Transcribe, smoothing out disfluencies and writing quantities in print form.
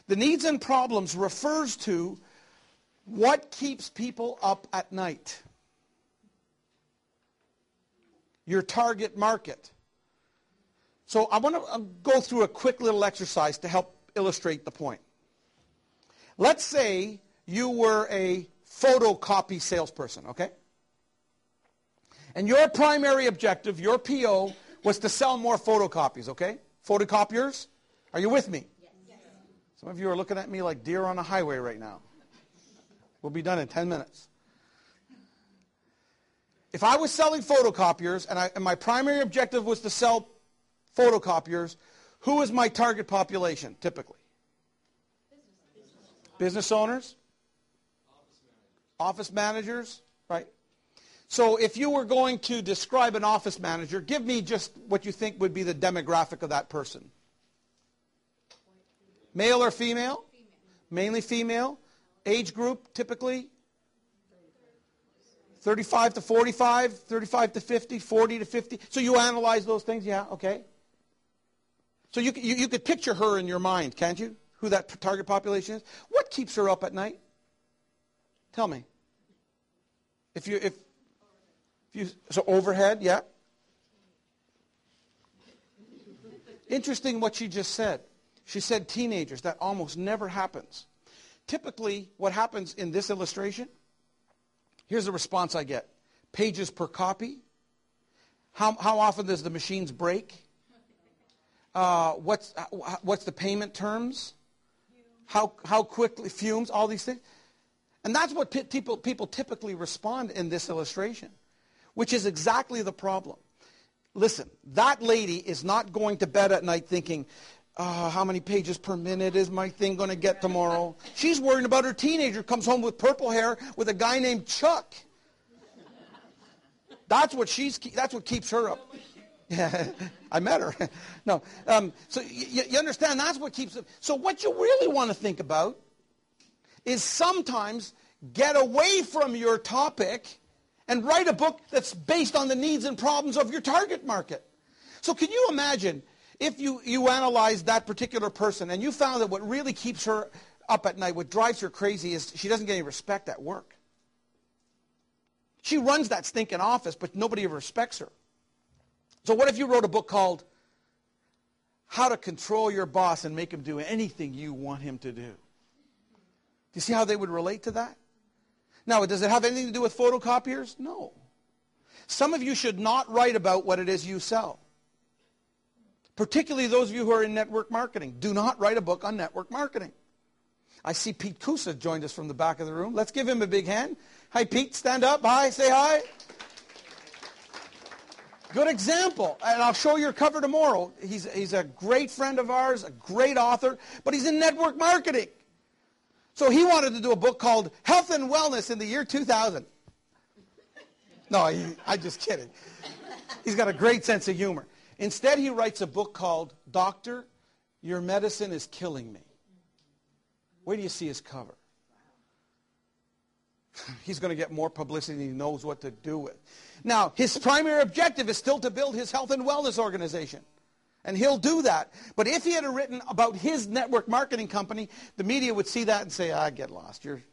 The needs and problems refers to what keeps people up at night. Your target market. So I want to go through a quick little exercise to help illustrate the point. Let's say you were a photocopy salesperson, okay? And your primary objective, your PO, was to sell more photocopies, okay? Photocopiers, are you with me? Yes. Some of you are looking at me like deer on a highway right now. We'll be done in 10 minutes. If I was selling photocopiers and my primary objective was to sell photocopiers, who is my target population typically? Business owners? Office managers, right? So if you were going to describe an office manager, give me just what you think would be the demographic of that person. Male or female? Mainly female. Age group typically? 35 to 45, 35 to 50, 40 to 50. So you analyze those things, yeah, okay. So you could picture her in your mind, can't you? Who that target population is. What keeps her up at night? Tell me. So overhead, yeah. Interesting what she just said. She said teenagers. That almost never happens. Typically, what happens in this illustration, here's the response I get. Pages per copy. How often does the machines break? What's the payment terms? How quickly, fumes, all these things. And that's what people typically respond in this illustration, which is exactly the problem. Listen, that lady is not going to bed at night thinking, how many pages per minute is my thing going to get tomorrow? She's worried about her teenager comes home with purple hair with a guy named Chuck. That's what keeps her up. Yeah, I met her. No, so you understand that's what keeps them. So what you really want to think about is sometimes get away from your topic and write a book that's based on the needs and problems of your target market. So can you imagine if you analyzed that particular person and you found that what really keeps her up at night, what drives her crazy is she doesn't get any respect at work. She runs that stinking office, but nobody ever respects her. So what if you wrote a book called How to Control Your Boss and Make Him Do Anything You Want Him to Do? Do you see how they would relate to that? Now, does it have anything to do with photocopiers? No. Some of you should not write about what it is you sell. Particularly those of you who are in network marketing. Do not write a book on network marketing. I see Pete Kusa joined us from the back of the room. Let's give him a big hand. Hi, Pete. Stand up. Hi. Say hi. Good example. And I'll show your cover tomorrow. He's a great friend of ours, a great author, but he's in network marketing. So he wanted to do a book called Health and Wellness in the year 2000. No, I'm just kidding. He's got a great sense of humor. Instead, he writes a book called Doctor, Your Medicine is Killing Me. Where do you see his cover? He's going to get more publicity than he knows what to do with. Now, his primary objective is still to build his health and wellness organization. And he'll do that. But if he had written about his network marketing company, the media would see that and say, get lost. You're